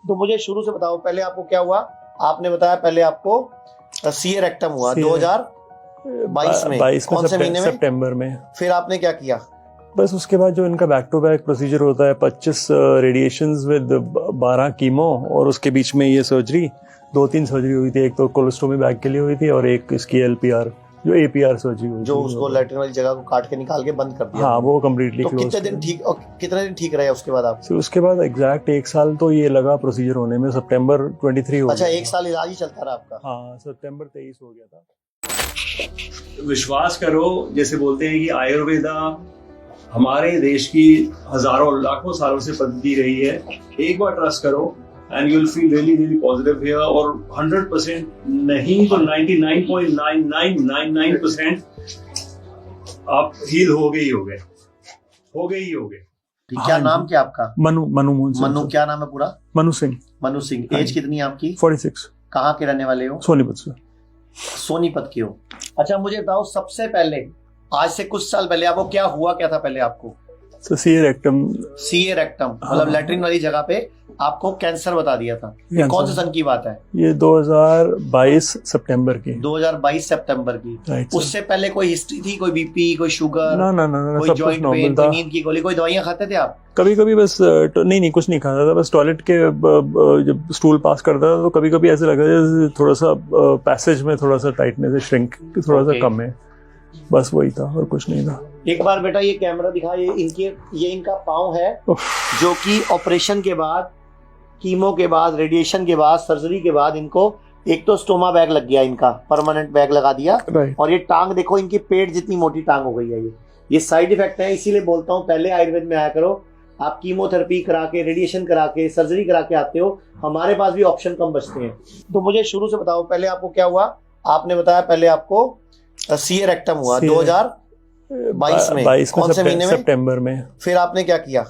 तो मुझे शुरू से बताओ, पहले आपको क्या हुआ? आपने बताया पहले आपको सीए रेक्टम हुआ 2022 में, कौन से महीने में? सितंबर में। फिर आपने क्या किया? बस उसके बाद जो इनका बैक टू बैक प्रोसीजर होता है, 25 रेडिएशंस विद 12 कीमो, और उसके बीच में ये सर्जरी, 2-3 सर्जरी हुई थी। एक तो कोलोस्टोमी बैग के लिए हुई थी और एक इसकी एलपीआर जो एपीआर सर्जरी हुई, जो उसको लैट्रिन वाली जगह को काट के निकाल के बंद कर दिया। हाँ, वो कम्प्लीटली तो क्लोज। कितने दिन ठीक रहे उसके बाद आप? तो उसके बाद एग्जैक्ट 1 साल तो ये लगा प्रोसीजर होने में, सितंबर 23 हो अच्छा, गया। 1 साल इलाज ही चलता रहा आपका? हाँ, सितंबर 23 हो गया था। विश्वास करो, जैसे बोलते हैं कि आयुर्वेदा हमारे देश की हजारों लाखों सालों से पद्धति रही है, एक बार ट्रस्ट करो and you will feel really really positive here. और 100% नहीं तो 99.9999% आप हील हो गए ही हो गए। क्या नाम क्या आपका? मनु मोहन सिंह। मनु, क्या नाम है पूरा? मनु सिंह। मनु सिंह। एज कितनी है आपकी? 46। कहाँ के रहने वाले हो? सोनीपत से। सोनीपत की हो। अच्छा, मुझे बताओ, सबसे पहले आज से कुछ साल पहले आपको क्या हुआ, क्या था पहले आपको? सीए रेक्टम मतलब लैट्रिन वाली जगह पे आपको कैंसर बता दिया था। ये कौन से सन की बात है? ये 2022 सितंबर की। 2022 सितंबर की। उससे पहले कोई हिस्ट्री थी? कोई बीपी, कोई शुगर? ना, कोई जॉइंट पेन, कोई नींद की गोली, कोई दवाइयां खाते थे आप? कभी कभी बस नहीं कुछ नहीं खाता था। बस टॉयलेट के जब स्टूल पास करता था तो कभी कभी ऐसे लगता था थोड़ा सा पैसेज में थोड़ा सा टाइटनेस है, श्रिंक थोड़ा सा कम है, बस वही था और कुछ नहीं था। एक बार बेटा ये कैमरा दिखा, ये इनका पाँव है जो कि ऑपरेशन के बाद, कीमो के बाद, रेडिएशन के बाद, सर्जरी के बाद इनको एक तो स्टोमा बैग लग गया, इनका परमानेंट बैग लगा दिया। और ये टांग देखो, इनकी पेट जितनी मोटी टांग हो गई है। ये साइड इफेक्ट है, इसीलिए बोलता हूँ पहले आयुर्वेद में आया करो। आप कीमोथेरेपी करा के, रेडिएशन करा के, सर्जरी करा के आते हो, हमारे पास भी ऑप्शन कम बचते हैं। तो मुझे शुरू से बताओ, पहले आपको क्या हुआ? आपने बताया पहले आपको सीए रेक्टम हुआ 2022 में, कौन से महीने में? सितंबर में। फिर आपने क्या किया?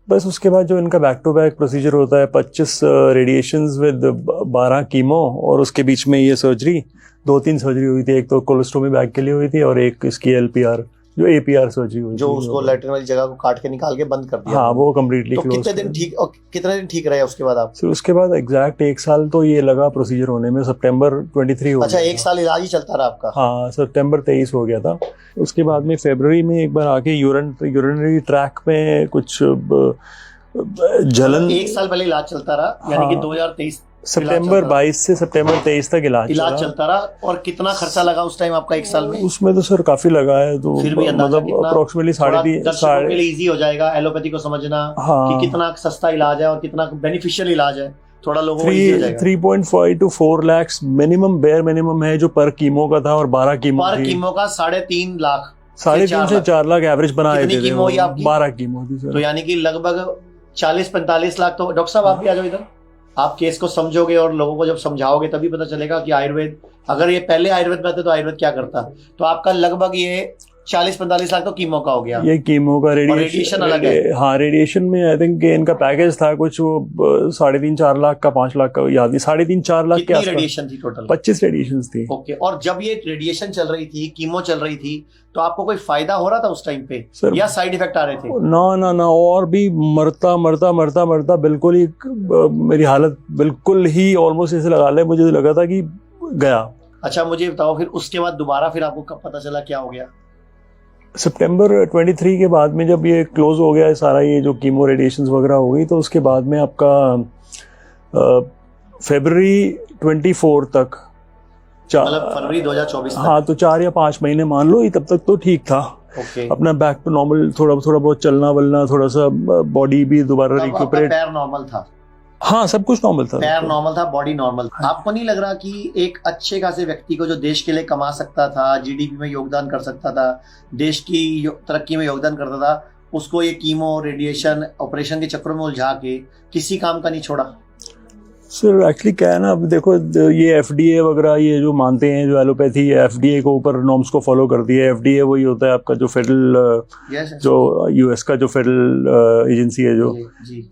बस उसके बाद जो इनका बैक टू बैक प्रोसीजर होता है, 25 रेडिएशंस विद 12 कीमो, और उसके बीच में ये सर्जरी, 2-3 सर्जरी हुई थी। एक तो कोलोस्टोमी बैग के लिए हुई थी और एक इसकी एलपीआर जो एपीआर सर्जरी हुई, जो उसको लैट्रिन वाली जगह को काट के निकाल के बंद कर दिया। हाँ, वो कम्प्लीटली क्लोज। कितने दिन ठीक रहे उसके बाद आप? उसके बाद एग्जैक्ट 1 साल तो ये लगा प्रोसीजर होने में, सितंबर 23 हो गया। अच्छा, 1 साल इलाज ही चलता रहा आपका? हाँ, सितंबर 23 हो गया था। उसके बाद में फरवरी में एक बार आके यूरिनरी ट्रैक में कुछ जलन। 1 साल पहले इलाज चलता रहा, यानी कि 2023 सितंबर 22 से सितंबर 23 तक इलाज चलता रहा। और कितना खर्चा लगा उस टाइम आपका 1 साल में? उसमें तो सर काफी लगा है। तो फिर भी मतलब अप्रोक्सीमेटली 3.5 के लिए इजी हो जाएगा एलोपैथी को समझना। हाँ, कि कितना सस्ता इलाज है और कितना बेनिफिशियल इलाज है, थोड़ा लोगों को इजी हो जाएगा। 3.5 to 4 lakh minimum, bare minimum है जो पर कीमो का था, और 12 कीमो पर कीमो का 3.5 लाख, 3.5 से 4 लाख एवरेज बना देते थे। कीमो 12 कीमो थी सर। तो यानी कि लगभग 40-45 लाख। तो डॉक्टर साहब आप भी आ जाओ इधर। आप केस को समझोगे और लोगों को जब समझाओगे तभी पता चलेगा कि आयुर्वेद, अगर ये पहले आयुर्वेद में आते तो आयुर्वेद क्या करता। तो आपका लगभग ये 40-45 लाख तो कीमो का हो गया। ये कीमो का। रेडिएशन अलग है। हाँ, रेडिएशन में आई थिंक इनका पैकेज था कुछ 3.5-4 लाख का, 5 लाख का, याद नहीं, 3.5-4 लाख के आसपास रेडिएशन थी टोटल? 25 रेडिएशन थी। ओके। और जब ये रेडिएशन चल रही थी, कीमो चल रही थी, तो आपको कोई फायदा हो रहा था उस टाइम पे या साइड इफेक्ट आ रहे थे? ना, और भी मरता बिल्कुल ही मेरी हालत बिल्कुल ही ऑलमोस्ट ऐसे लगा ले, मुझे लगा था कि गया। अच्छा, मुझे बताओ फिर उसके बाद दोबारा फिर आपको कब पता चला, क्या हो गया? सितंबर 23 के बाद में जब ये क्लोज हो गया सारा, ये जो कीमो रेडिएशंस वगैरह हो गई, तो उसके बाद में आपका फरवरी 24 तक, मतलब फरवरी 2024 तक। हाँ, तो 4 या 5 महीने मान लो, तब तक तो ठीक था। अपना बैक टू नॉर्मल, थोड़ा बहुत चलना वलना, थोड़ा सा बॉडी भी दोबारा रिक्यूपरेट। पैर नॉर्मल था? हाँ, सब कुछ नॉर्मल था। पैर नॉर्मल था, बॉडी नॉर्मल था। आपको नहीं लग रहा कि एक अच्छे खासे व्यक्ति को जो देश के लिए कमा सकता था, जीडीपी में योगदान कर सकता था, देश की तरक्की में योगदान करता था, उसको ये कीमो, रेडिएशन, ऑपरेशन के चक्रों में उलझा के किसी काम का नहीं छोड़ा? सर एक्चुअली क्या है ना, अब देखो ये एफडीए वगैरह ये जो मानते हैं, जो एलोपैथी एफडीए को ऊपर नॉर्म्स को फॉलो करती है। एफडीए वही होता है आपका जो फेडरल जो यूएस का जो फेडरल एजेंसी है जो,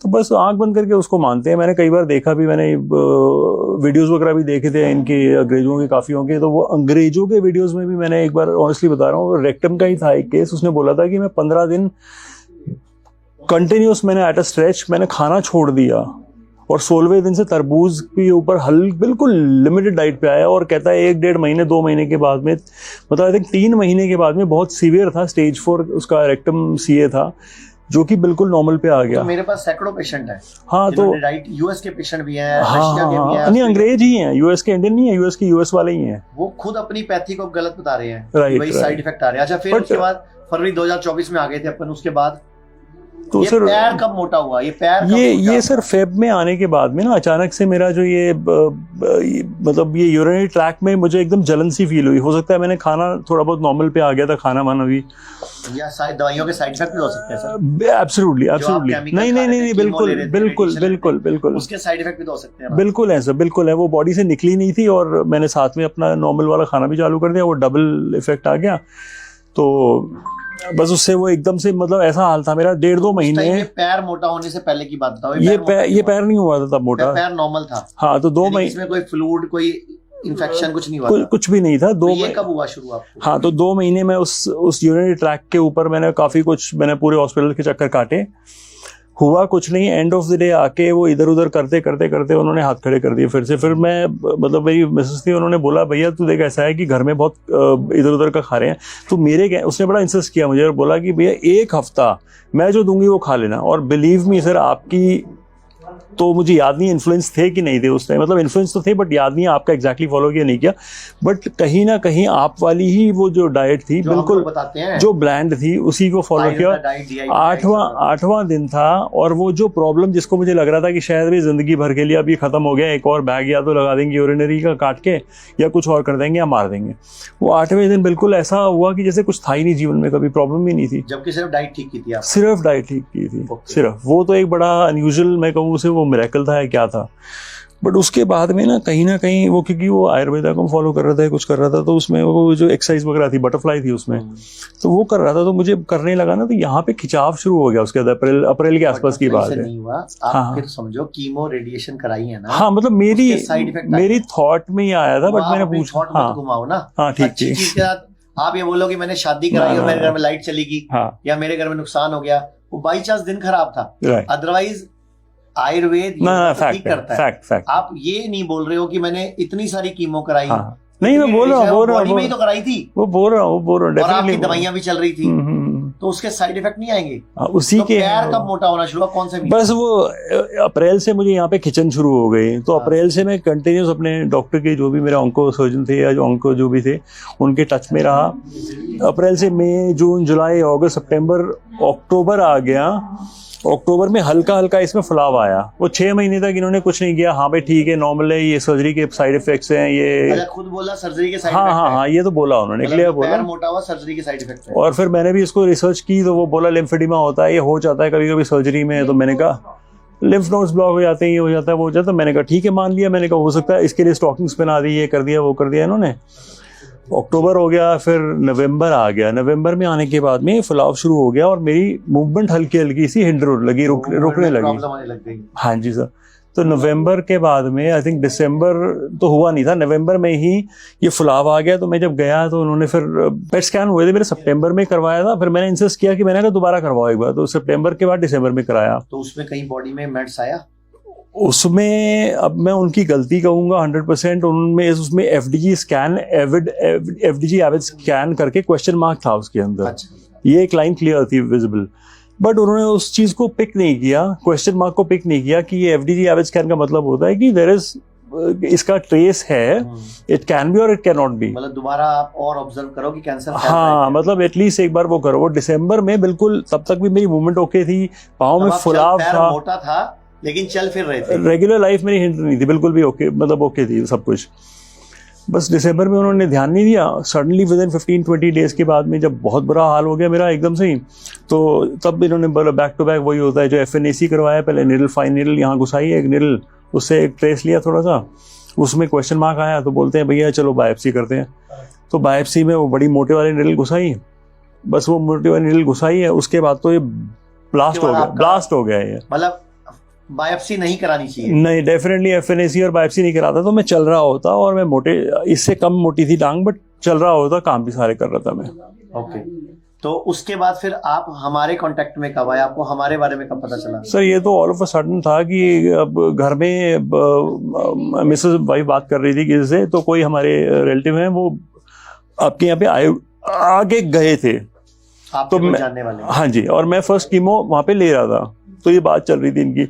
तो बस आंख बंद करके उसको मानते हैं। मैंने कई बार देखा भी, मैंने वीडियोस वगैरह भी देखे थे इनके, अंग्रेजों के काफी होंगे, तो वो अंग्रेजों के वीडियोस में भी मैंने एक बार ऑनेस्टली बता रहा हूँ, रेक्टम का ही था एक केस। उसने बोला था कि मैं 15 दिन कंटिन्यूस मैंने एट अ स्ट्रेच मैंने खाना छोड़ दिया और 16वें दिन से तरबूज के ऊपर बिल्कुल लिमिटेड डाइट पे आया और कहता है 1-1.5 महीने 2 महीने के बाद में, मतलब आई थिंक 3 महीने के बाद में बहुत सीवियर था, स्टेज 4 उसका रेक्टम सीए था, जो कि बिल्कुल नॉर्मल पे आ गया। तो मेरे पास सैकड़ों पेशेंट हैं। हाँ, तो राइट, यूएस के पेशेंट भी हैं, हाँ, रशिया के भी हैं, नहीं अंग्रेज ही हैं, यूएस के इंडियन नहीं है, यूएस के यूएस वाले ही हैं। वो खुद अपनी पैथी को गलत बता रहे हैं, राइट, साइड इफेक्ट आ रहे हैं। अच्छा, फिर उसके बाद फरवरी 2024 में आ गए थे अपन, उसके बाद तो ये सर पैर कब मोटा हुआ? ये पैर कब ये सर फेब में आने के बाद में ना अचानक से मेरा जो ये मतलब ये यूरिनरी ट्रैक में मुझे एकदम जलन सी फील हुई। हो सकता है मैंने खाना थोड़ा बहुत नॉर्मल पे आ गया था, खाना वाना भी, या शायद दवाइयों के साइड इफेक्ट भी हो सकते हैं सर। एब्सोल्युटली नहीं, बिल्कुल उसके साइड इफेक्ट भी तो हो सकते हैं। बिल्कुल है सर, बिल्कुल है। वो बॉडी से निकली नहीं थी और मैंने साथ में अपना नॉर्मल वाला खाना भी चालू कर दिया, वो डबल इफेक्ट आ गया। तो बस उससे वो एकदम से मतलब ऐसा हाल था मेरा 1.5-2 महीने। ये पैर मोटा होने से पहले की बात बताओ। ये पैर नहीं हुआ था तब मोटा, पैर नॉर्मल था। हाँ, तो 2 महीने इसमें कोई फ्लूइड, कोई इन्फेक्शन कुछ नहीं हुआ, कुछ भी नहीं था। तो ये कब हुआ शुरू आपको? हाँ, तो 2 महीने में उस यूरिनरी ट्रैक के ऊपर मैंने काफी कुछ, मैंने पूरे हॉस्पिटल के चक्कर काटे, हुआ कुछ नहीं। एंड ऑफ द डे आके वो इधर उधर करते उन्होंने हाथ खड़े कर दिए फिर से। फिर मैं, मतलब मेरी मिसेस थी, उन्होंने बोला भैया तू देख ऐसा है कि घर में बहुत इधर उधर का खा रहे हैं, तो उसने बड़ा इंसिस्ट किया मुझे और बोला कि भैया 1 हफ्ता मैं जो दूंगी वो खा लेना। और बिलीव मी सर, आपकी तो मुझे याद नहीं इन्फ्लुएंस थे कि नहीं थे उस टाइम, मतलब इन्फ्लुएंस तो थे बट याद नहीं आपका एग्जैक्टली फॉलो किया नहीं किया, बट कहीं ना कहीं आप वाली ही वो जो डाइट थी बिल्कुल जो ब्लैंड थी उसी को फॉलो किया। 8वां दिन था और वो जो प्रॉब्लम जिसको मुझे लग रहा था कि शायद भी जिंदगी भर के लिए अब ये खत्म हो गया, एक और बैग या तो लगा देंगे यूरिनरी का काट के या कुछ और कर देंगे या मार देंगे, वो 8वें दिन बिल्कुल ऐसा हुआ कि जैसे कुछ था ही नहीं जीवन में, कभी प्रॉब्लम ही नहीं थी, जबकि सिर्फ डाइट ठीक की थी आप। सिर्फ डाइट ठीक की थी सिर्फ। वो तो एक बड़ा अनयूजुअल, मैं कहूँ उसे वो मिरेकल था, क्या था। बट उसके बाद में ना कहीं वो, क्योंकि वो आयुर्वेदा को फॉलो कर रहा था, कुछ कर रहा था, तो उसमें वो जो एक्सरसाइज वगैरह थी, बटरफ्लाई थी उसमें, तो वो कर रहा था, तो मुझे करने लगा ना, तो यहाँ पे खिंचाव शुरू हो गया। उसके बाद अप्रैल के आसपास की बात है। आप फिर समझो कीमो रेडिएशन कराई है ना। हाँ, मतलब मेरी थॉट में ही आया था, बट मैंने पूछा, हाँ घुमाओ ना, हाँ ठीक। आप ये बोलो कि मैंने शादी कराई और मेरे घर में लाइट चली गई, या मेरे घर में नुकसान हो गया, वो बाई चांस दिन खराब था, अदरवाइज आयुर्वेद ठीक करता है। फैक्ट। आप ये नहीं बोल रहे हो कि मैंने इतनी सारी कीमो कराई, नहीं मैं बोल रहा हूँ में ही तो कराई थी, वो बोल रहा हूँ और आपकी दवाइयां भी चल रही थी, तो उसके साइड इफेक्ट नहीं आएंगे। उसी तो के पैर कब मोटा होना शुरू हुआ, कौन से? बस वो अप्रैल से मुझे यहाँ पे खिंचन शुरू हो गई, तो अप्रैल से मैं कंटिन्यूस अपने डॉक्टर के जो भी मेरे ऑन्को सर्जन थे या जो ऑन्को जो भी थे उनके टच में रहा। अप्रैल से मई, जून, जुलाई, अगस्त, सितंबर, अक्टूबर आ गया। अक्टूबर में हल्का इसमें फुलाव आया। वो 6 महीने तक इन्होंने कुछ नहीं किया, हाँ भाई ठीक है, नॉर्मल है, ये सर्जरी के साइड इफेक्ट्स हैं, ये खुद बोला सर्जरी के साइड इफेक्ट। हाँ, ये तो बोला उन्होंने, क्लियर बोला, पैर मोटा हुआ सर्जरी के साइड इफेक्ट है। और फिर मैंने भी इसको रिसर्च की, तो वो बोला लिम्फेडिमा होता है, ये हो जाता है कभी कभी सर्जरी में। तो मैंने कहा लिम्फ नोड्स ब्लॉक हो जाते हैं, ये हो जाता है, वो हो जाता है। मैंने कहा ठीक है, मान लिया। मैंने कहा हो सकता है, इसके लिए स्टॉकिंग्स पहना दी, ये कर दिया, वो कर दिया इन्होंने। अक्टूबर हो गया, फिर नवंबर आ गया। नवंबर में आने के बाद में फुलाव शुरू हो गया और मेरी मूवमेंट हल्की सी हिंडर लगी, रुकने लगी। हाँ जी सर। तो नवंबर के बाद में आई थिंक दिसंबर तो हुआ नहीं था, नवंबर में ही ये फुलाव आ गया। तो मैं जब गया तो उन्होंने फिर पेट स्कैन हुए थे मेरे, सितंबर में करवाया था। फिर मैंने इंसिस्ट किया कि मैंने कहा दोबारा करवाओ एक बार, तो सितंबर के बाद दिसंबर में कराया। तो उसमें कहीं बॉडी में मेड्स आया? उसमें अब मैं उनकी गलती कहूंगा 100%। उसमें FDG scan, FDG Avid scan करके क्वेश्चन मार्क था उसके अंदर। अच्छा। ये एक लाइन क्लियर थी विजिबल, बट उन्होंने उस चीज को पिक नहीं किया, क्वेश्चन मार्क को पिक नहीं किया कि ये एफडीजी एविड स्कैन का मतलब होता है कि देयर इज, इसका ट्रेस है, इट कैन बी और इट कैन नॉट बी। मतलब दोबारा आप और ऑब्जर्व करो कि कैंसर। हाँ, मतलब एटलीस्ट एक बार वो करो। वो दिसंबर में बिल्कुल, तब तक भी मेरी मूवमेंट ओके थी, पाँव में फुलाव था, मोटा था लेकिन चल फिर रहे थे। रेगुलर लाइफ मेरी हिंट नहीं थी, बिल्कुल भी ओके, मतलब ओके थी सब कुछ। बस दिसंबर में उन्होंने ध्यान नहीं दिया। सडनली विद इन 15-20 डेज के बाद में जब बहुत बुरा हाल हो गया मेरा एकदम से ही, तो तब इन्होंने बोला बैक टू बैक वही होता है जो FNAC करवाया, पहले निडल, फाइन निडल यहाँ घुसाई एक निडल, उससे एक ट्रेस लिया थोड़ा सा, उसमें क्वेश्चन मार्क आया, तो बोलते हैं भैया चलो बायोप्सी करते हैं। तो बायोप्सी में वो बड़ी मोटे वाली निडल घुसाई, बस वो मोटे वाली निडल घुसाई है, उसके बाद तो ये ब्लास्ट हो गया ये। मतलब बायोप्सी नहीं करानी चाहिए? नहीं, डेफिनेटली FNAC और बायोप्सी नहीं कराता तो मैं चल रहा होता, और मैं मोटे, इससे कम मोटी थी टांग, बट चल रहा होता, काम भी सारे कर रहा था मैं। ओके। तो उसके बाद फिर आप हमारे कांटेक्ट में कब आए, आपको हमारे बारे में कब पता चला? सर ये तो ऑल ऑफ अ सडन था कि अब घर में मिसेस वाइफ बात कर रही थी किसी से, तो कोई हमारे रिलेटिव हैं वो आपके यहाँ पे आगे गए थे, तो मैं जानने वाले? हाँ जी, और मैं फर्स्ट कीमो वहाँ पे ले रहा था, तो ये बात चल रही थी इनकी,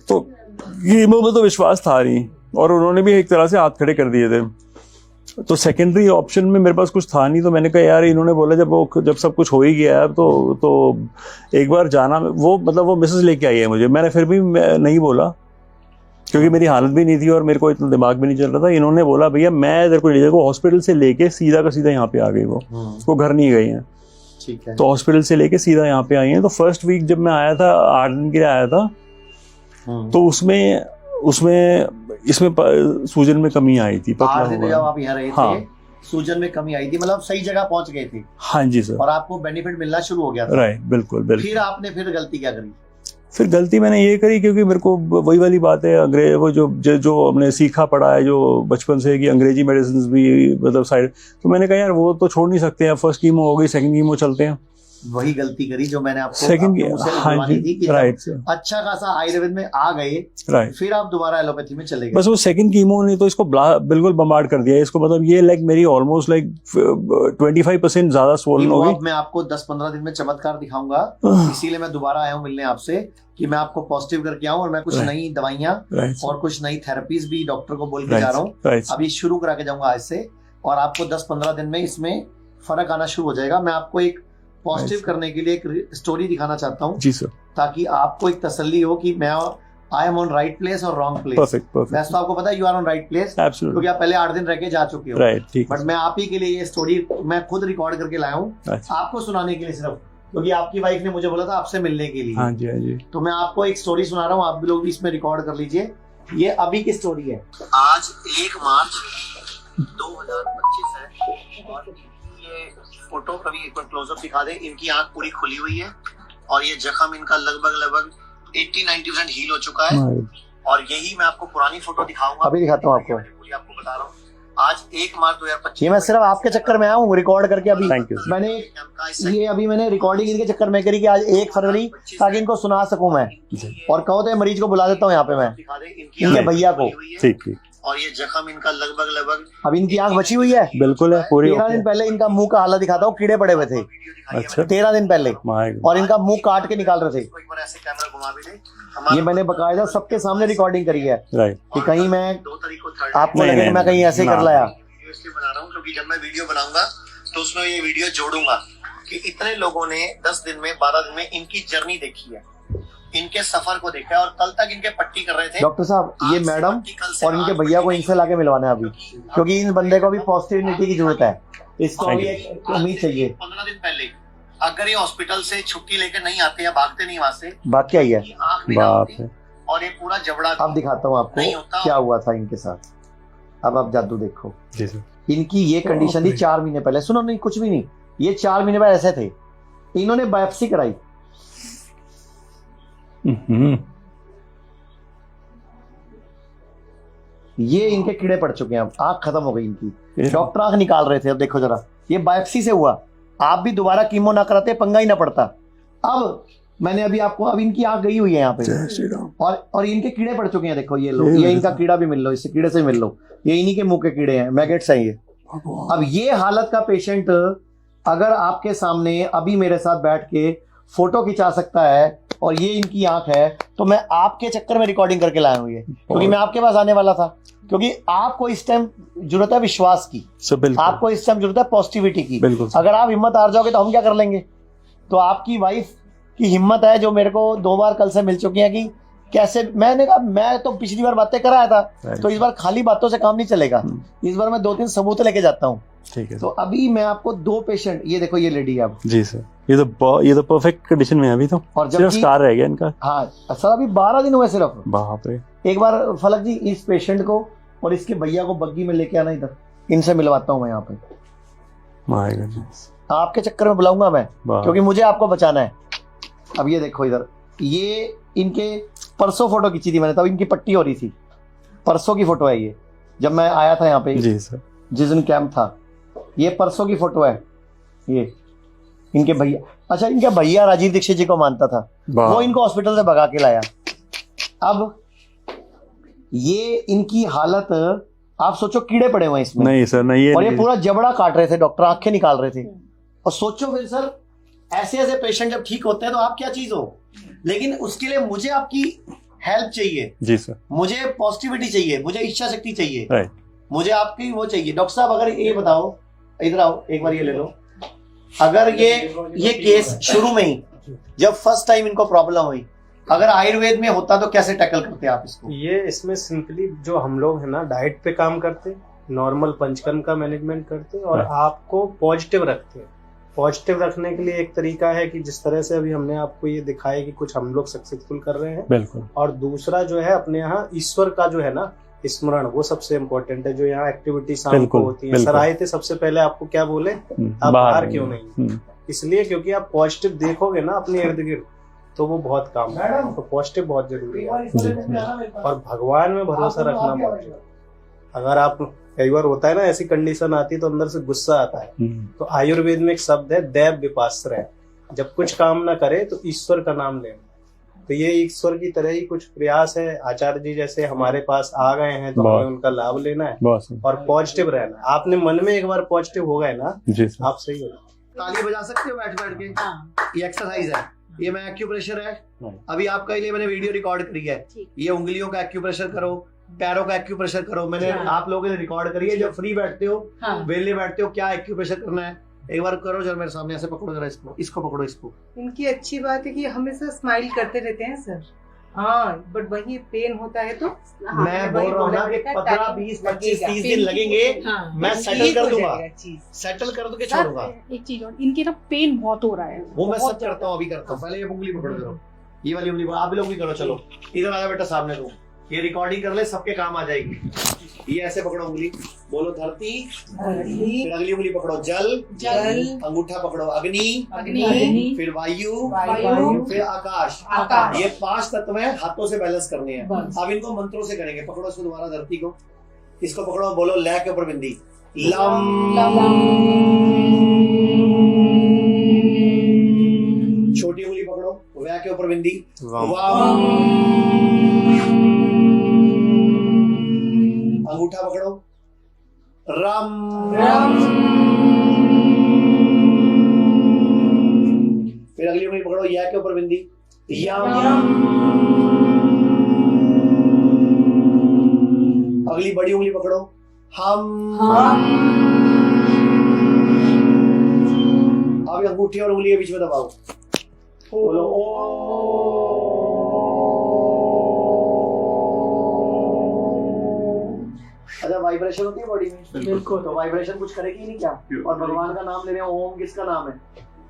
तो कीमो में तो विश्वास था नहीं, और उन्होंने भी एक तरह से हाथ खड़े कर दिए थे। तो सेकेंडरी ऑप्शन में मेरे पास कुछ था नहीं, तो मैंने कहा यार इन्होंने बोला जब सब कुछ हो ही गया है तो एक बार जाना, वो मतलब वो मिसेस लेके आई है मुझे, मैंने फिर भी नहीं बोला क्योंकि मेरी हालत भी नहीं थी और मेरे को इतना दिमाग भी नहीं चल रहा था। इन्होंने बोला भैया मैं इधर को ले जाऊँ, हॉस्पिटल से लेके सीधा का सीधा यहाँ पे आ गई, वो घर नहीं गई हैं। ठीक है। तो हॉस्पिटल से लेके सीधा यहाँ पे आई हैं। तो फर्स्ट वीक जब मैं आया था 8 दिन के लिए आया था, तो उसमें इसमें सूजन में कमी आई थी, पतला 8 दिन जब आप यहाँ रहे हाँ, थे सूजन में कमी आई थी, मतलब सही जगह पहुंच गए थे। हाँ जी सर, और आपको बेनिफिट मिलना शुरू हो गया था। राइट, बिल्कुल बिल्कुल। फिर आपने गलती क्या करी? फिर गलती मैंने ये करी क्योंकि मेरे को वही वाली बात है, अंग्रेज वो जो हमने सीखा पढ़ा है जो बचपन से कि अंग्रेजी मेडिसिन भी मतलब साइड, तो मैंने कहा यार वो तो छोड़ नहीं सकते हैं, फर्स्ट कीमो हो गई, सेकंड कीमो चलते हैं। वही गलती करी जो मैंने आपको सेकंड, हाँ जी, थी कि राइट, अच्छा खासा आयुर्वेद में आ गए, राइट, फिर आप दोबारा एलोपैथी में चले गए। बस वो सेकंड कीमो ने तो इसको बिल्कुल बम्बार्ड कर दिया इसको, मतलब ये लाइक मेरी ऑलमोस्ट लाइक 25% ज्यादा स्वोलन हो गई। मैं आपको 10-15 दिन में चमत्कार दिखाऊंगा, इसीलिए मैं दोबारा आया हूँ मिलने आपसे कि मैं आपको पॉजिटिव करके आऊं, और मैं कुछ नई दवाइयां और कुछ नई थेरेपीज भी डॉक्टर को बोल के जा रहा हूँ, अभी शुरू करा के जाऊंगा आज से, और आपको 10-15 दिन में इसमें फर्क आना शुरू हो जाएगा। मैं आपको एक पॉजिटिव करने के लिए एक स्टोरी दिखाना चाहता हूँ जी सर, ताकि आपको एक तसल्ली हो कि मैं I am on right place और रॉन्ग प्लेस। परफेक्ट। वैसे तो आपको पता है you are on right place, क्योंकि आप पहले 8 दिन रह के जा चुके हो, राइट, ठीक। बट मैं आप ही के लिए ये स्टोरी मैं खुद रिकॉर्ड करके लाया हूँ, आपको सुनाने के लिए सिर्फ, क्योंकि आपकी वाइफ ने मुझे बोला था आपसे मिलने के लिए। हाँ जी, हाँ जी। तो मैं आपको एक स्टोरी सुना रहा हूँ, आप भी लोग भी इसमें रिकॉर्ड कर लीजिए। ये अभी की स्टोरी है। आज 1 मार्च 2025 है, और ये फोटो कभी एक बार क्लोजअप दिखा दे। इनकी आंख पूरी खुली हुई है, और ये जख्म इनका लगभग 80-90% हील हो चुका है। और यही मैं आपको पुरानी फोटो दिखाऊंगा, अभी दिखाता हूँ आपको बता रहा हूँ। आज 1 मार्च 2025, ये मैं सिर्फ आपके चक्कर में आया हूँ रिकॉर्ड करके। अभी मैंने रिकॉर्डिंग इनके चक्कर में करी कि आज 1 फरवरी, ताकि इनको सुना सकूं मैं, और कहो तो मरीज को बुला देता हूँ यहाँ पे मैं, इनके भैया को। ठीक। और ये जख्म इनका लगभग अब इनकी आंख बची हुई है, बिल्कुल है पूरी। 13 दिन पहले इनका मुंह का हालत दिखाता हूँ, कीड़े पड़े हुए थे। अच्छा, 13 दिन पहले, और इनका मुंह काट के निकाल रहे थे। ये मैंने बकायदा सबके सामने रिकॉर्डिंग करी है, कि कहीं मैं आपको लगे मैं कहीं ऐसे कर लाया। इसलिए बना रहा हूँ क्योंकि जब मैं वीडियो बनाऊंगा तो उसमें ये वीडियो जोड़ूंगा कि इतने लोगों ने 10 दिन में 12 दिन में इनकी जर्नी देखी है, इनके सफर को देखा है, और कल तक इनके पट्टी कर रहे थे। डॉक्टर साहब, ये मैडम और इनके भैया को इनसे लाके मिलवाना है अभी, क्योंकि इन बंदे को भी पॉजिटिविटी की जरूरत है, इसको भी एक उम्मीद चाहिए। 15 दिन पहले अगर ये हॉस्पिटल से छुट्टी लेकर नहीं आते या भागते नहीं वहाँ से, बात क्या है, बात है। और ये पूरा जबड़ा, अब दिखाता हूँ आपको क्या हुआ था इनके साथ। अब आप जादू देखो। इनकी ये कंडीशन थी 4 महीने पहले। सुनो, नहीं कुछ भी नहीं, ये 4 महीने पहले ऐसे थे। इन्होंने बायोप्सी कराई, ये इनके कीड़े पड़ चुके हैं, अब आंख खत्म हो गई इनकी, डॉक्टर आंख निकाल रहे थे। अब देखो जरा, ये बायोप्सी से हुआ, आप भी दोबारा कीमो ना कराते, पंगा ही ना पड़ता। अब मैंने अब इनकी आंख गई हुई है यहाँ पे, और इनके कीड़े पड़ चुके हैं। देखो ये लो, ये इनका कीड़ा भी मिल लो, इससे कीड़े से मिल लो, ये इन्हीं के मुंह के कीड़े हैं, मैगेट्स हैं ये। अब ये हालत का पेशेंट अगर आपके सामने अभी मेरे साथ बैठ के फोटो खिंचा सकता है, और ये इनकी आंख है, तो मैं आपके चक्कर में रिकॉर्डिंग करके लाया हूँ ये, क्योंकि मैं आपके पास आने वाला था, क्योंकि आपको इस टाइम जरूरत है विश्वास की, आपको इस टाइम जरूरत है पॉजिटिविटी की। अगर आप हिम्मत हार जाओगे तो हम क्या कर लेंगे। तो आपकी वाइफ की हिम्मत है, जो मेरे को 2 बार कल से मिल चुकी है, कि कैसे, मैंने कहा मैं तो पिछली बार बातें कराया था, तो इस बार खाली बातों से काम नहीं चलेगा, इस बार मैं 2-3 सबूत लेके जाता हूँ। ठीक है। तो अभी मैं आपको 2 पेशेंट, ये देखो ये लेडी है अब। जी सर, ये तो परफेक्ट कंडीशन में है अभी तो, और जब स्कार रह गया इनका। हाँ सर, अभी 12 दिन हुए सिर्फ। बाप रे। एक बार फलक जी इस पेशेंट को और इसके भैया को बग्गी में लेके आना इधर, इनसे मिलवाता हूँ मैं यहाँ पे। माय गॉडनेस, आपके चक्कर में बुलाऊंगा मैं, क्योंकि मुझे आपको बचाना है। अब ये देखो इधर, ये इनके परसों फोटो खींची थी मैंने, तब इनकी पट्टी हो रही थी। परसों की फोटो है ये, जब मैं आया था यहाँ पे। जी सर। जिस दिन कैंप था, ये परसों की फोटो है। ये इनके भैया, अच्छा इनका भैया राजीव दीक्षित जी को मानता था, वो इनको हॉस्पिटल से भगा के लाया। अब ये इनकी हालत आप सोचो, कीड़े पड़े हुए हैं इसमें। नहीं सर, नहीं, और ये पूरा जबड़ा काट रहे थे डॉक्टर, आंखें निकाल रहे थे। और सोचो फिर सर, ऐसे ऐसे पेशेंट जब ठीक होते हैं तो आप क्या चीज हो, लेकिन उसके लिए मुझे आपकी हेल्प चाहिए जी सर, मुझे पॉजिटिविटी चाहिए, मुझे इच्छा शक्ति चाहिए, राइट, मुझे आपकी वो चाहिए। डॉक्टर साहब अगर ये बताओ, इधर आओ एक बार, ये ले लो, अगर ये केस शुरू में ही जब फर्स्ट टाइम इनको प्रॉब्लम हुई, अगर आयुर्वेद में होता तो कैसे टैकल करते आप इसको? ये इसमें सिंपली जो हम लोग है ना, डाइट पे काम करते, नॉर्मल पंचकर्म का मैनेजमेंट करते और आपको पॉजिटिव रखते हैं। पॉजिटिव रखने के लिए एक तरीका है कि जिस तरह से अभी हमने आपको ये दिखाया कि कुछ हम लोग सक्सेसफुल कर रहे हैं, बिल्कुल। और दूसरा जो है अपने यहाँ ईश्वर का जो है ना स्मरण, वो सबसे इम्पोर्टेंट है। जो यहाँ एक्टिविटी शाम को होती है, सर आए थे सबसे पहले आपको क्या बोले, आप बाहर क्यों नहीं? इसलिए क्योंकि आप पॉजिटिव देखोगे ना अपने इर्द गिर्द तो वो बहुत काम है। तो पॉजिटिव बहुत जरूरी है और भगवान में भरोसा रखना बहुत जरूरी है। अगर आप, कई बार होता है ना ऐसी कंडीशन आती है तो अंदर से गुस्सा आता है, तो आयुर्वेद में एक शब्द है दैव विपाश्रय, जब कुछ काम ना करे तो ईश्वर का नाम लेना। तो ये ईश्वर की तरह ही कुछ प्रयास है। आचार्य जी जैसे हमारे पास आ गए हैं तो हमें उनका लाभ लेना है और पॉजिटिव रहना है। आपने मन में एक बार पॉजिटिव हो गए ना, आप सही हो। ताली बजा सकते हो बैठ बैठ के, ये एक्सरसाइज है, ये मैं एक्यूप्रेशर है। अभी आपका लिए मैंने वीडियो रिकॉर्ड करी है, ये उंगलियों का एक्यूप्रेशर करो, पैरों का एक्यूप्रेशर करो, मैंने आप लोगों ने रिकॉर्ड करी है। जब फ्री बैठते हो, वेले बैठते हो, क्या एक्यूप्रेशर करना है एक बार करो जरा मेरे सामने, ऐसे पकड़ो जरा, इसको पकड़ो, इसको। इनकी अच्छी बात है कि हमेशा स्माइल करते रहते हैं सर। हाँ, बट वही पेन होता है तो मैं बोल रहा हूँ ना कि 15, 20, 25, 30 दिन लगेंगे, मैं सेटल कर दूंगा, सेटल कर दूंगा, छोड़ूंगा। एक चीज और, इनके ना पेन बहुत हो रहा है, वो मैं सब करता हूँ, अभी करता हूँ। पहले ये उंगली पकड़ करो, ये वाली उंगली आप लोग भी करो। चलो इधर आ जा बेटा सामने, तो ये रिकॉर्डिंग कर ले, सबके काम आ जाएगी। ये ऐसे पकड़ो उंगली, बोलो धरती, फिर अगली उंगली पकड़ो जल, अंगूठा पकड़ो अग्नि, फिर वायु, फिर आकाश। ये 5 तत्व है, हाथों से बैलेंस करने हैं। अब इनको मंत्रों से करेंगे। पकड़ो इसको दोबारा, धरती को, इसको पकड़ो, बोलो लय के ऊपर बिंदी, लम। छोटी उंगली पकड़ो, वय के ऊपर बिंदी, वाम। अंगूठा पकड़ो, रम। फिर अगली उंगली पकड़ो, या के ऊपर बिंदी, यम। अगली बड़ी उंगली पकड़ो, हम। अब अंगूठी और उंगली के बीच में दबाओ, बोलो ओ। अच्छा, वाइब्रेशन होती है बॉडी में, बिल्कुल। तो वाइब्रेशन कुछ करेगी नहीं क्या? और भगवान का नाम ले रहे हैं, ओम किसका नाम है?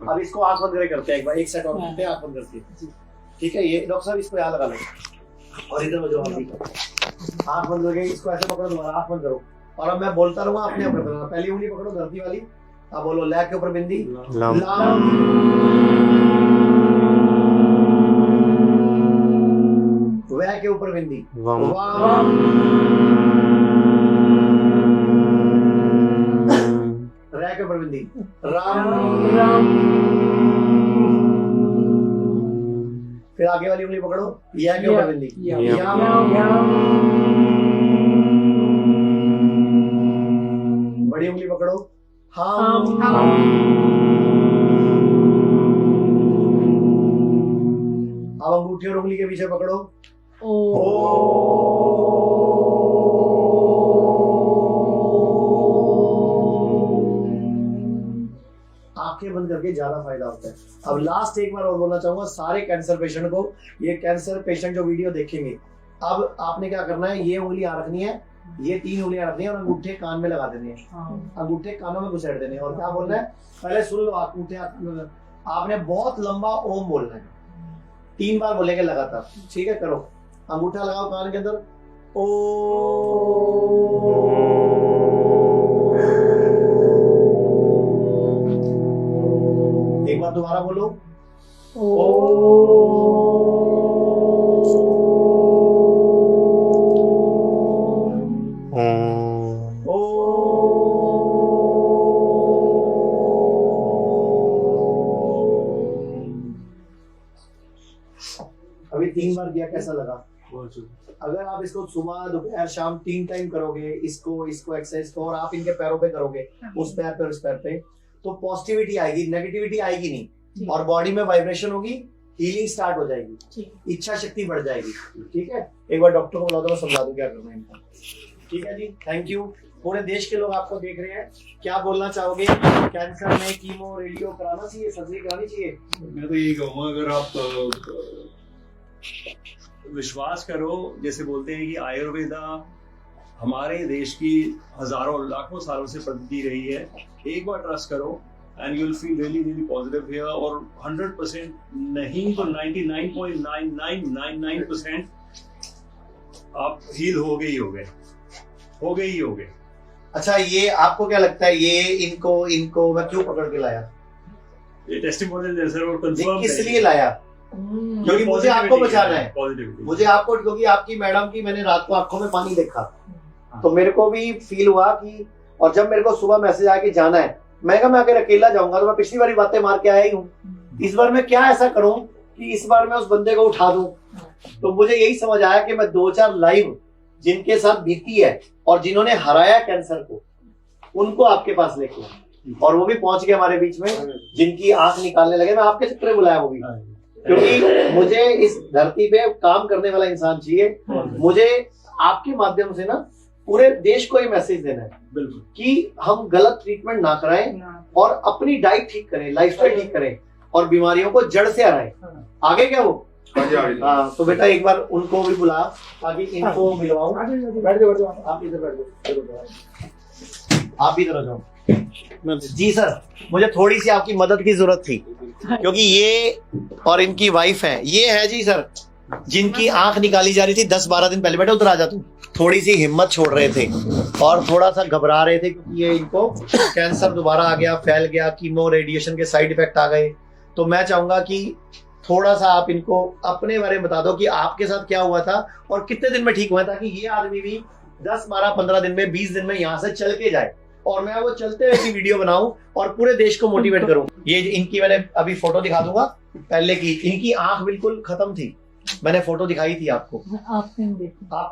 अब इसको आंख बंद करके करते हैं एक बार, एक सेट और करते हैं, आंख बंद करके। ठीक है, ये डॉक्टर साहब इसको यहाँ लगा लो, और इधर जो हल्दी आंख बंद करके इसको ऐसे पकड़ो, दोबारा आंख बंद करो, और अब मैं बोलता रहूंगा, अपने ऊपर करना। पहली उंगली पकड़ो धरती वाली, अब बोलो लय के ऊपर बिंदी, लम। वय के ऊपर बिंदी, वाम। रय के ऊपर बिंदी, राम। फिर आगे वाली उंगली पकड़ो, या के ऊपर बिंदी, यम। बड़ी उंगली पकड़ो, हम। अब अंगूठी और उंगली के पीछे पकड़ो, ओ। आंखें बंद करके ज्यादा फायदा होता है। अब लास्ट एक बार और बोलना चाहूंगा सारे कैंसर पेशेंट को, ये कैंसर पेशेंट जो वीडियो देखेंगे, अब आपने क्या करना है, ये उंगली आ रखनी है, ये 3 उंगलियां रखनी है, और अंगूठे कान में लगा देने हैं, अंगूठे कानों में घुसेड़ देने हैं। और क्या बोलना है, पहले सुन लो, अंगूठे आपने बहुत लंबा ओम बोलना है, 3 बार बोलेंगे लगातार। ठीक है, करो, अंगूठा लगाओ कान के अंदर, ओ। एक बार दोबारा बोलो, ओ। कैसा लगा? अगर आप इसको सुबह दोपहर शाम 3 टाइम करोगे, इसको एक्सरसाइज को, और आप इनके पैरों पे करोगे, उस पैर पे और इस पैर पे, तो पॉजिटिविटी आएगी, नेगेटिविटी आएगी नहीं, और बॉडी में वाइब्रेशन होगी, हीलिंग स्टार्ट हो जाएगी, इच्छा शक्ति बढ़ जाएगी। ठीक है, एक बार डॉक्टर को बुला दो, मैं समझा दूं क्या करना है इनका। ठीक है जी, थैंक यू। पूरे देश के लोग आपको देख रहे हैं, क्या बोलना चाहोगे? कैंसर में कीमो रेडियो कराना चाहिए, सर्जरी करानी चाहिए? मैं तो यही कहूँगा, अगर आप विश्वास करो, जैसे बोलते हैं कि आयुर्वेदा हमारे देश की हजारों लाखों सालों से पद्धति रही है, एक बार ट्रस्ट करो and you will feel really really positive here, और 100% नहीं तो 99.9999% आप हील हो गए ही हो गए। अच्छा, ये आपको क्या लगता है, ये इनको मैं क्यों पकड़ के लाया? ये टेस्टिमोनियल है सर, और कंफर्म किस लिए लाया? क्योंकि मुझे आपको बचाना है, मुझे आपको, क्योंकि आपकी मैडम की मैंने रात को आंखों में पानी देखा, तो मेरे को भी फील हुआ कि, और जब मेरे को सुबह मैसेज आया कि जाना है, मैं कहा मैं अगर अकेला जाऊंगा तो मैं पिछली बारी बातें मार के आया ही हूँ, इस बार मैं क्या ऐसा करूं कि इस बार मैं उस बंदे को उठा दूं। तो मुझे यही समझ आया कि मैं 2-4 लाइव जिनके साथ बीती है और जिन्होंने हराया कैंसर को, उनको आपके पास लेके आऊं, और वो भी पहुंच गए हमारे बीच में, जिनकी आंख निकालने लगे। मैं आपके चक्कर में बुलाया वो भी, क्योंकि मुझे इस धरती पे काम करने वाला इंसान चाहिए। मुझे आपके माध्यम से ना पूरे देश को ये मैसेज देना है कि हम गलत ट्रीटमेंट ना कराएं और अपनी डाइट ठीक करें, लाइफस्टाइल ठीक करें, और बीमारियों को जड़ से हराएं। आगे क्या वो? हाँ, तो बेटा एक बार उनको भी बुला, ताकि इनको मिलवाऊं। बैठ जाओ, आप इधर बैठ जाओ, आप इधर आ जाओ। जी सर, मुझे थोड़ी सी आपकी मदद की जरूरत थी, क्योंकि ये और इनकी वाइफ है, ये है जी सर, जिनकी आंख निकाली जा रही थी 10-12 दिन पहले। बेटा उधर आ जा तू। थोड़ी सी हिम्मत छोड़ रहे थे और थोड़ा सा घबरा रहे थे, क्योंकि ये इनको कैंसर दोबारा आ गया, फैल गया, कीमो रेडिएशन के साइड इफेक्ट आ गए। तो मैं चाहूंगा कि थोड़ा सा आप इनको अपने बारे में बता दो कि आपके साथ क्या हुआ था और कितने दिन में ठीक हुआ, ताकि ये आदमी भी 10-12-15 दिन में, 20 दिन में यहाँ से चल के जाए, और मैं वो चलते हुए की वीडियो बनाऊं और पूरे देश को मोटिवेट करूं। ये इनकी मैंने अभी फोटो दिखा दूंगा पहले की, इनकी आंख बिल्कुल खत्म थी, मैंने फोटो दिखाई थी आपको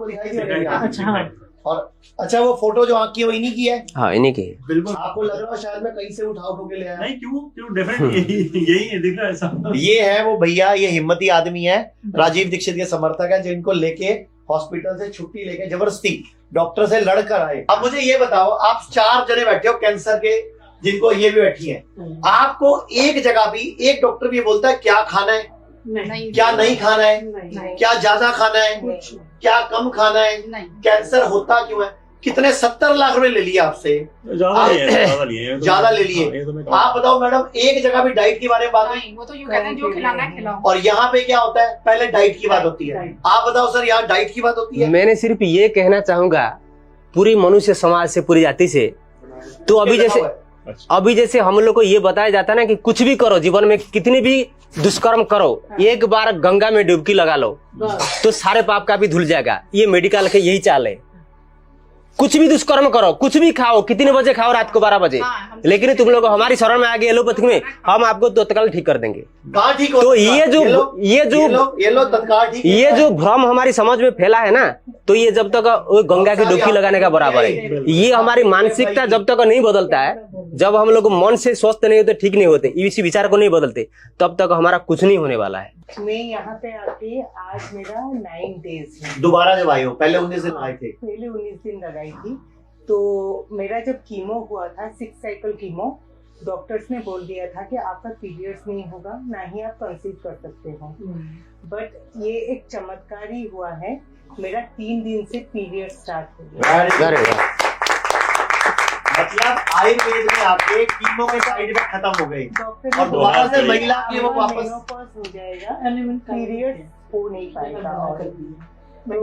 दिखाई थी। अच्छा, और अच्छा, वो फोटो जो आंख की वो इन्हीं की है? हाँ, इन्हीं की। बिल्कुल। आपको लग रहा है शायद मैं कहीं से उठा के ले आया? नहीं, क्यों डेफिनेटली यही है, दिख रहा है ऐसा। ये है वो भैया, ये हिम्मती आदमी है, राजीव दीक्षित के समर्थक है, जिनको लेके हॉस्पिटल से छुट्टी लेके जबरदस्ती डॉक्टर से लड़कर आए। अब मुझे ये बताओ, आप 4 जने बैठे हो कैंसर के, जिनको ये भी बैठी है, आपको एक जगह भी एक डॉक्टर भी बोलता है क्या खाना है, नहीं, क्या नहीं खाना है, नहीं, क्या ज्यादा खाना है, क्या कम खाना है, कैंसर होता क्यों है? कितने 70 लाख रुपए ले लिए आपसे, ज्यादा ले लिए। आप बताओ मैडम, एक जगह भी डाइट के बारे में बात नहीं, वो तो यूं कहते हैं जो खिलाना है खिलाओ। और यहाँ पे क्या होता है, पहले डाइट की बात होती है। आप बताओ सर, यहाँ डाइट की बात होती है? मैंने सिर्फ ये कहना चाहूंगा पूरी मनुष्य समाज से, पूरी जाति से, तो अभी जैसे हम लोग को ये बताया जाता है ना कि कुछ भी करो जीवन में, कितनी भी दुष्कर्म करो, एक बार गंगा में डुबकी लगा लो तो सारे पाप का भी धुल जाएगा। ये मेडिकल के यही चाल है। कुछ भी दुष्कर्म करो, कुछ भी खाओ, कितने बजे खाओ, रात को 12 बजे, लेकिन तुम लोग हमारी शरण में आ गए एलोपैथी में, हम आपको तत्काल ठीक कर देंगे। ठीक तो ये जो तत्काल ठीक, ये जो भ्रम हमारी समझ में फैला है ना, तो ये जब तक गंगा की डुबकी लगाने का बराबर है। ये हमारी मानसिकता जब तक नहीं बदलता है, जब हम लोग मन से स्वस्थ नहीं होते, ठीक नहीं होते, इसी विचार को नहीं बदलते, तब तक हमारा कुछ नहीं होने वाला है। मैं यहाँ पे आके आज मेरा 9 डेज है। दोबारा जब आई हो, पहले 19 दिन लगाए थे? पहले 19 दिन लगाई थी। तो मेरा जब कीमो हुआ था, 6 साइकिल कीमो, डॉक्टर्स ने बोल दिया था कि आपका पीरियड्स नहीं होगा, ना ही आप कंसीव कर सकते हो। बट ये एक चमत्कार ही हुआ है, मेरा 3 दिन से पीरियड स्टार्ट हो गया। मतलब आयुर्वेद में आके कीमो के साइड इफेक्ट खत्म हो गए, और दोबारा से महिला की वो वापस हो जाएगा, पीरियड हो नहीं पाएगा। और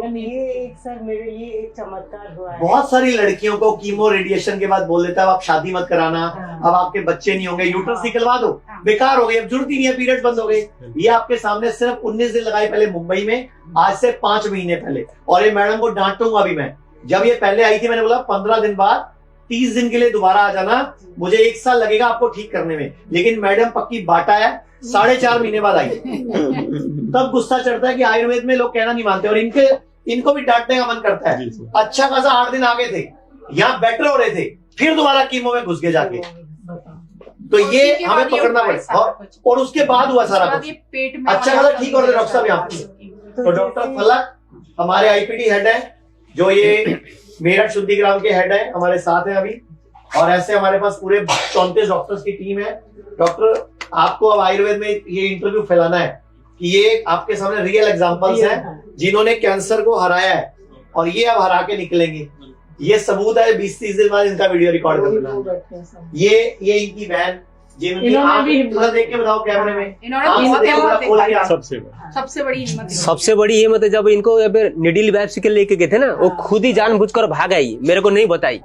ये एक सर मेरे लिए एक चमत्कार हुआ है। बहुत सारी लड़कियों को कीमो रेडिएशन के बाद बोल देता है आप शादी मत कराना, अब आपके बच्चे नहीं होंगे, यूट्रस निकलवा दो, बेकार हो गई, अब जरूरत ही नहीं है, पीरियड बंद हो गए। ये आपके सामने सिर्फ 19 दिन लगाए पहले मुंबई में, आज से 5 महीने पहले। और ये मैडम को डांटूंगा भी मैं, जब ये पहले आई थी मैंने बोला 15 दिन बाद 30 दिन के लिए दोबारा आ जाना, मुझे 1 साल लगेगा आपको ठीक करने में, लेकिन मैडम पक्की बाटा है, 4.5 महीने बाद आई। तब गुस्सा चढ़ता है कि आयुर्वेद में लोग कहना नहीं मानते, और इनको भी डांटने का मन करता है। अच्छा खासा 8 दिन आगे थे, यहाँ बेटर हो रहे थे, फिर दोबारा कीमो में घुस गए जाके। तो ये हमें पकड़ना पड़ेगा, और उसके बाद हुआ सारा कुछ अच्छा खासा ठीक हो रहे डॉक्टर साहब यहाँ पे। तो डॉक्टर फलक हमारे आईपीडी हेड है, जो ये मेरठ शुद्धिग्राम के हेड है, हमारे साथ है अभी। और ऐसे हमारे पास पूरे 34 डॉक्टर्स की टीम है। डॉक्टर, आपको अब आयुर्वेद में ये इंटरव्यू फैलाना है कि ये आपके सामने रियल एग्जांपल्स हैं जिन्होंने कैंसर को हराया है, और ये अब हरा के निकलेंगे। ये सबूत है, 20-30 दिन बाद इनका वीडियो रिकॉर्ड करना। ये इनकी बहन, जिनकी आंख देख के बताओ कैमरे में, सबसे बड़ी हिम्मत सबसे बड़ी हिम्मत है जब इनको निडिल बायोप्सी के लेके गए थे ना, वो खुद ही जानबूझकर भाग आई, मेरे को नहीं बताई।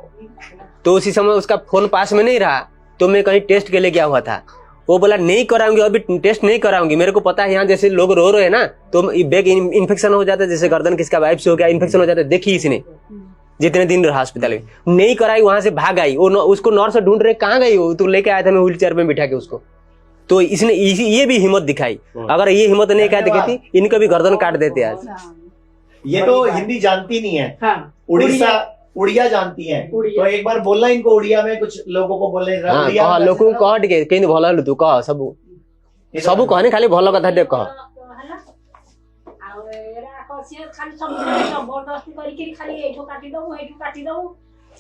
तो उसी समय उसका फोन पास में नहीं रहा, तो मैं कहीं टेस्ट के लिए गया हुआ था। वो बोला नहीं कराऊंगी, अभी टेस्ट नहीं कराऊंगी, मेरे को पता है यहाँ जैसे लोग रो रहे हैं ना, तो बैग इन्फेक्शन हो जाता है, जैसे गर्दन किसका बायोप्सी हो गया, इन्फेक्शन हो जाता है। देखी इसने जितने दिन रहा अस्पताल में, नहीं कराई, वहां से भाग आई। वो उसको नर्स ढूंढ रहे, कहाँ गई हो, तो लेके आया था मैं व्हील चेयर में बिठा के उसको। तो इसने ये भी हिम्मत दिखाई, अगर ये हिम्मत नहीं दिखाती इनका भी गर्दन काट देते आज। ये तो हिंदी जानती नहीं है, उड़िया जानती है, तो एक बार बोलना इनको उड़िया में, कुछ लोगों को बोलने लोगों को कह टिके कहीं भल तू कह सबू कहनी खाली भल कथा टे कह। खाली जबरदस्ती करी खाली एठू काटी दऊ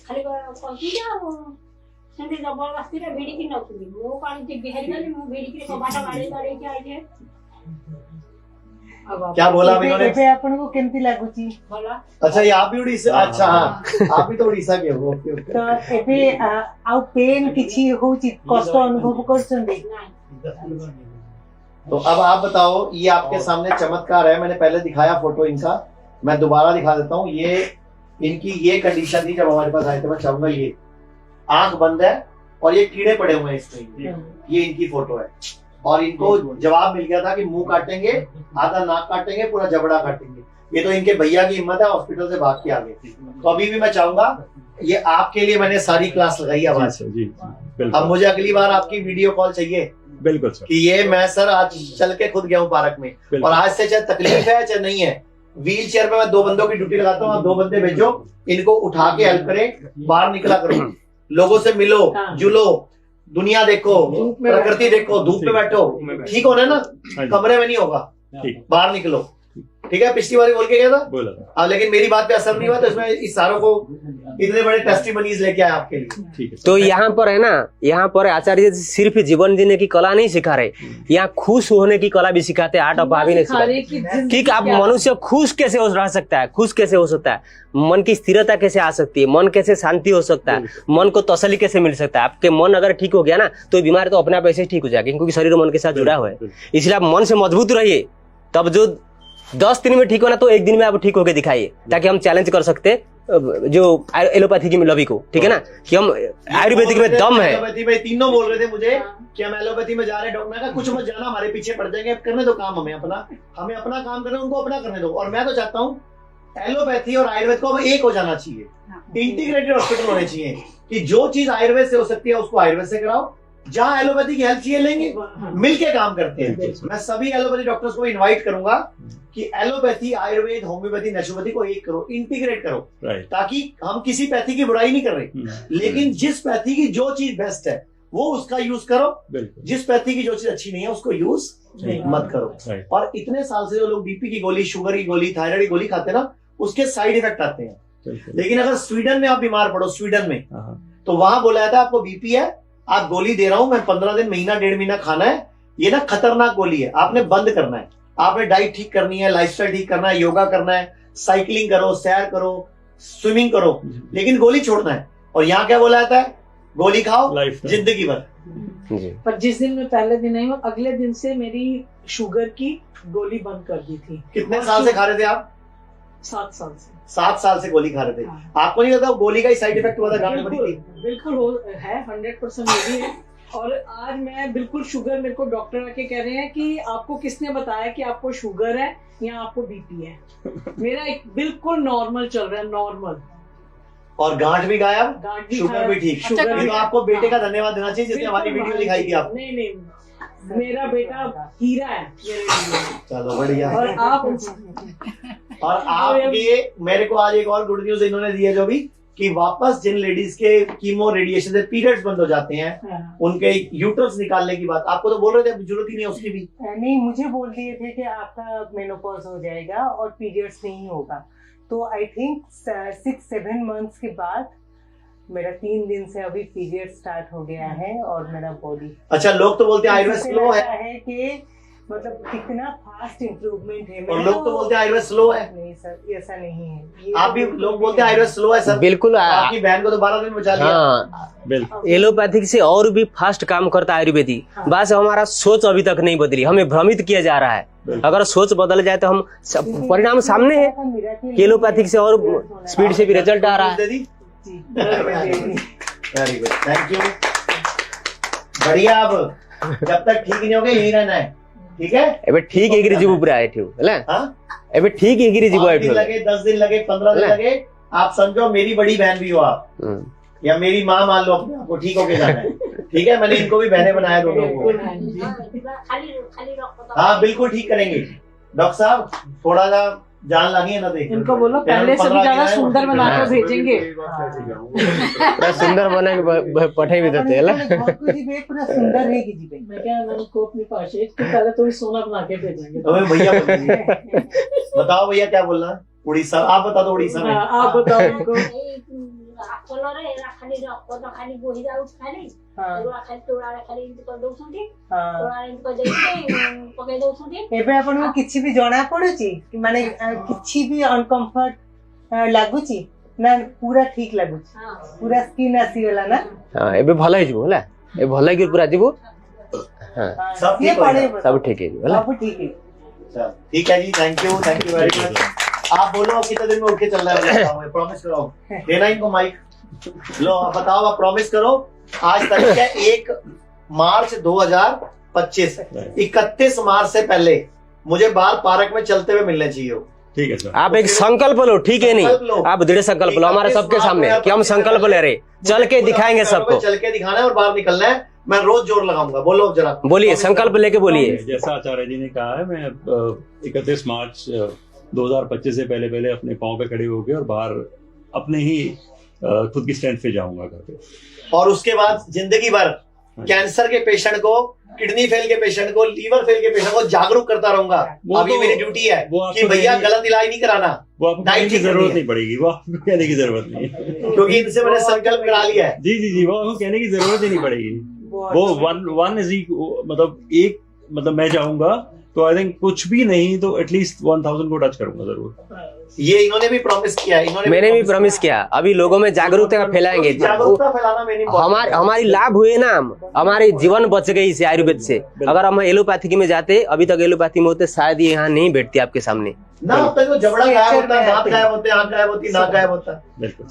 खाली कहती सेंती जबरदस्ती रे भिड़ी की नथुली मो काली जे बिहारी गली मो भिड़ी की कबाटा गाड़ी गाड़ी के आइले। क्या बोला इन्होंने? एबे आपन को केमती लागुची भला? अच्छा, ये आप भी उड़ीसा? अच्छा हां, आप भी तो उड़ीसा के हो। Okay okay. तो एबे आउ पेन किछि होची, कष्ट अनुभव करछंदी? तो अब आप बताओ, ये आपके सामने चमत्कार है, मैंने पहले दिखाया फोटो इनका, मैं दोबारा दिखा देता हूँ। ये इनकी ये कंडीशन थी जब हमारे पास आए थे। मैं चाहूंगा, ये आंख बंद है और ये कीड़े पड़े हुए हैं इसमें, ये इनकी फोटो है। और इनको जवाब मिल गया था कि मुंह काटेंगे, आधा नाक काटेंगे, पूरा जबड़ा काटेंगे। ये तो इनके भैया की हिम्मत है, हॉस्पिटल से भाग के आ गए। तो अभी भी मैं चाहूंगा, ये आपके लिए मैंने सारी क्लास लगाई अब आज। अब मुझे अगली बार आपकी वीडियो कॉल चाहिए। बिल्कुल सर। कि ये मैं सर आज चल के खुद गया हूँ पार्क में, और आज से चाहे तकलीफ है चाहे नहीं है, व्हील चेयर पे मैं 2 बंदों की ड्यूटी लगाता हूँ। आप 2 बंदे भेजो, इनको उठा के हेल्प करें, बाहर निकला करो, लोगों से मिलो, जुलो, दुनिया देखो, प्रकृति देखो, धूप में बैठो, ठीक होना ना, कमरे में नहीं होगा, बाहर निकलो। ठीक है, पिछली बार बोल के गया था, अब लेकिन मेरी बात पे असर नहीं हुआ, तो इसमें इस सारों को इतने बड़े टेस्टिमनीज लेके आए आपके लिए। ठीक है। तो यहाँ पर है ना, यहाँ पर आचार्य जी सिर्फ जीवन जीने की कला नहीं सिखा रहे, यहाँ खुश होने की कला भी सिखाते हैं। आर्ट ऑफ हैप्पीनेस कि आप मनुष्य खुश कैसे रह सकता है, खुश कैसे हो सकता है, मन की स्थिरता कैसे आ सकती है, मन कैसे शांति हो सकता है, मन को तसल्ली कैसे मिल सकता है। आपके मन अगर ठीक हो गया ना, तो बीमारी तो अपने आप ऐसे ठीक हो जाएगी, क्योंकि शरीर मन के साथ जुड़ा हुआ है। इसलिए आप मन से मजबूत रहिए, तब जो 10 दिन में ठीक होना, तो 1 दिन में आप ठीक होके दिखाइए, ताकि हम चैलेंज कर सकते जो एलोपैथी की लॉबी को। ठीक है ना, कि हम आयुर्वेदिक में दम है। एलोपैथी में तीनों बोल रहे थे मुझे कि हम एलोपैथी में जा रहे हैं, डॉक्टर का कुछ मत जाना, हमारे पीछे पड़ जाएंगे, करने दो काम, हमें अपना काम करना, उनको अपना करने दो। और मैं तो चाहता हूँ एलोपैथी और आयुर्वेद को अब एक हो जाना चाहिए, इंटीग्रेटेड हॉस्पिटल होने चाहिए, कि जो चीज आयुर्वेद से हो सकती है उसको आयुर्वेद से कराओ, जहां एलोपैथी की हेल्प चाहिए लेंगे, मिलके काम करते हैं। मैं सभी एलोपैथी डॉक्टर्स को इनवाइट करूंगा कि एलोपैथी, आयुर्वेद, होम्योपैथी, नेचुरोपैथी को एक करो, इंटीग्रेट करो, ताकि हम किसी पैथी की बुराई नहीं कर रहे, लेकिन जिस पैथी की जो चीज बेस्ट है वो उसका यूज करो, जिस पैथी की जो चीज अच्छी नहीं है उसको यूज मत करो। और इतने साल से जो लोग बीपी की गोली, शुगर की गोली, थायराइड की गोली खाते हैं ना, उसके साइड इफेक्ट आते हैं। लेकिन अगर स्वीडन में आप बीमार पड़ो, स्वीडन में, तो वहां बोला जाता है आपको बीपी है, आप गोली दे रहा हूं मैं, 15 दिन, महीना, 1.5 महीना खाना है, ये ना खतरनाक गोली है, आपने बंद करना है, आपने डाइट ठीक करनी है, लाइफस्टाइल ठीक करना है, योगा करना है, साइकिलिंग करो, सैर करो, स्विमिंग करो, लेकिन गोली छोड़ना है। और यहाँ क्या बोला जाता है, गोली खाओ जिंदगी भर। पर जिस दिन मैं पहले दिन आई हूँ, अगले दिन से मेरी शुगर की गोली बंद कर दी थी। कितने साल से खा रहे थे आप? 7 साल से। 7 साल से गोली खा रहे थे। आपको नहीं लगता गोली का ही साइड इफेक्ट हुआ था? गांठ बनी थी? बिल्कुल है, 100% मेरी है। और आज मैं बिल्कुल शुगर, मेरे को डॉक्टर आके कह रहे हैं कि आपको किसने बताया कि आपको शुगर है या आपको बीपी है? मेरा एक बिल्कुल नॉर्मल चल रहा है, नॉर्मल। और गांठ भी गायब, गांठ भी शुगर भी ठीक। शुगर ये तो आपको बेटे का धन्यवाद देना चाहिए जिसने हमारी वीडियो दिखाई थी आप। नहीं, मेरा बेटा हीरा है मेरे लिए। चलो बढ़िया। और आप आपके मेरे को आज एक और गुड न्यूज इन्होंने दी है जो भी कि वापस जिन लेडीज के कीमो रेडिएशन से पीरियड्स बंद हो जाते हैं उनके यूट्रस निकालने की बात, आपको तो बोल रहे थे जरूरत ही नहीं है उसकी भी। नहीं, मुझे बोल दिए थे कि आपका मेनोपॉज हो जाएगा और पीरियड्स नहीं होगा। तो आई थिंक 6-7 मंथ्स के बाद मेरा 3 दिन से अभी पीरियड स्टार्ट हो गया है और मेरा बॉडी। अच्छा, लोग तो बोलते हैं आयुर्वेद स्लो है कि मतलब कितना फास्ट इम्प्रूवमेंट है। और लोग तो बोलते हैं आयुर्वेद स्लो है। नहीं सर, ऐसा नहीं है। आप भी लोग बोलते हैं आयुर्वेद स्लो है सर। बिल्कुल। आपकी बहन को तो 12 दिन बचा लिया। हाँ, एलोपैथिक से और भी फास्ट काम करता है आयुर्वेदिक। बस हमारा सोच अभी तक नहीं बदली, हमें भ्रमित किया जा रहा है। अगर सोच बदल जाए तो हम परिणाम सामने है कि एलोपैथिक से और स्पीड से भी रिजल्ट आ रहा है। Very good, thank you. बढ़िया। अब जब तक ठीक नहीं हो गए यही रहना है, ठीक है? एबे ठीक है गिरी जीव पूरा आए हेला। हां, एबे ठीक है गिरी जीव आए लगे 10 दिन लगे 15 दिन लगे, आप समझो मेरी बड़ी बहन भी हो आप, या मेरी माँ मान लो अपने आपको, ठीक होके जाना है। ठीक है, मैंने इनको भी बहनें बनाया दोनों को। हाँ बिल्कुल ठीक करेंगे डॉक्टर साहब, थोड़ा सा जान लगी है ना। देख इनको बोलो पहले से भी ज्यादा सुंदर बनाकर भेजेंगे। पूरा सुंदर बना के पठाई भी देते हैं। पूरा सुंदर है कि जी मैं क्या को अपनी पाशे कि पहले तो सोना बना के भेजेंगे। तो भैया बताओ भैया क्या बोलना है? उड़ीसा, आप बता दो उड़ीसा में। आप बताओ इनको। खाली बोही जाऊ खाली खाली तोड़ा खाली कर दउछंती तोड़ा इनको देखे पके दउछंती। एबे आपण किछि भी जणा पडुची कि माने किछि भी अनकंफर्ट लागुची ना, पूरा ठीक लागुची, पूरा स्किन आसी वाला ना। हां, एबे भला ही जीवो होला, ए भला की पूरा जीवो। हां, सब ठीक है, सब ठीक है होला, सब ठीक है। चल ठीक है जी, थैंक यू वेरी मच। आप बोलो कितने दिन में उठ के चल रहा है? प्रॉमिस करो, देना इनको माइक। लो आप बताओ, आप प्रॉमिस करो। आज तारीख है 1 मार्च 2025, 31 मार्च से पहले मुझे बाहर पार्क में चलते हुए मिलने चाहिए। ठीक है सर। आप एक संकल्प लो, ठीक है? नहीं, आप दृढ़ संकल्प लो हमारे सबके सामने कि हम संकल्प ले रहे, चल के दिखाएंगे सबको। चल के दिखाना है और बाहर निकलना है। मैं रोज जोर लगाऊंगा। बोलो जरा, बोलिए, संकल्प लेके बोलिए। जैसा आचार्य जी ने कहा है, मैं 31 मार्च 2025 से पहले अपने पाँव पे खड़े होकर और बाहर अपने ही खुद की स्ट्रेंथ पे जाऊंगा घर पे। और उसके बाद जिंदगी भर कैंसर के पेशेंट को, किडनी फेल के पेशेंट को, लीवर फेल के पेशेंट को जागरूक करता रहूंगा। अब ये मेरी ड्यूटी है कि भैया गलत इलाज नहीं कराना। वो आपको कहने की जरूरत नहीं पड़ेगी, वो आपको कहने की जरूरत नहीं है, क्योंकि इनसे मैंने संकल्प करा लिया है। जी, वो आपको कहने की जरूरत ही नहीं पड़ेगी। वो वन इज मतलब मैं चाहूंगा तो आई थिंक कुछ भी नहीं तो एटलीस्ट 1000 को टच करूंगा जरूर। ये इन्होंने भी प्रॉमिस किया है, मैंने भी प्रॉमिस किया। अभी लोगों में जागरूकता फैलाएंगे। जागरूकता फैलाना मेरी हमारी लाभ हुए ना, हमारे जीवन बच गई इसे आयुर्वेद से। अगर हम एलोपैथी में जाते, अभी तक एलोपैथी में होते, शायद ये यहाँ नहीं बैठती आपके सामने ना। अब तक तो जबड़ा गायब होता, दांत गायब होते, आंख गायब होती, नाक गायब होता।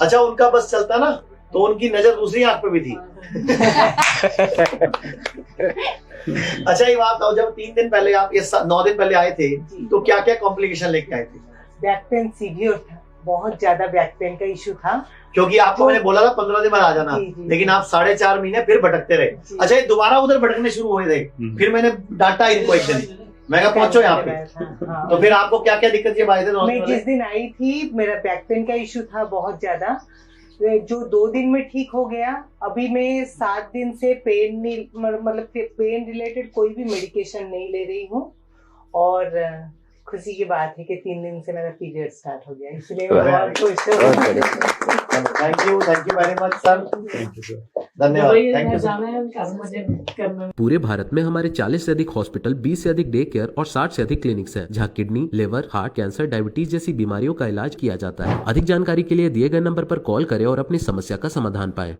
अच्छा, उनका बस चलता ना तो उनकी नजर दूसरी आंख पे भी थी। अच्छा ये बात बताओ, जब 3 दिन पहले आप, ये 9 दिन पहले आए थे, तो क्या क्या कॉम्प्लिकेशन लेके आए थे? बैक पेन सीवियर था, बहुत ज्यादा बैक पेन का इशू था। क्योंकि आपको मैंने बोला था 15 दिन बाद आ जाना, लेकिन आप 4.5 महीने फिर भटकते रहे। अच्छा, ये दोबारा उधर भटकने शुरू हुए थे, फिर मैंने डांटा इनको एक दिन, मैं कहा पहुंचो यहाँ पे। तो फिर आपको क्या क्या दिक्कत जब आए थे? मैं जिस दिन आई थी, मेरा बैक पेन का इशू था बहुत ज्यादा, जो 2 दिन में ठीक हो गया। अभी मैं 7 दिन से पेन रिलेटेड कोई भी मेडिकेशन नहीं ले रही हूँ। और खुशी की बात है कि 3 दिन से मेरा पीरियड स्टार्ट हो गया, इसलिए मैं बहुत खुश हूँ। Thank you very much sir, धन्यवाद, थैंक यू। पूरे भारत में हमारे 40 से अधिक हॉस्पिटल, 20 से अधिक डे केयर और 60 से अधिक क्लिनिक्स हैं, जहां kidney, liver, heart, cancer, diabetes जैसी बीमारियों का इलाज किया जाता है। अधिक जानकारी के लिए दिए गए नंबर पर कॉल करें और अपनी समस्या का समाधान पाएं।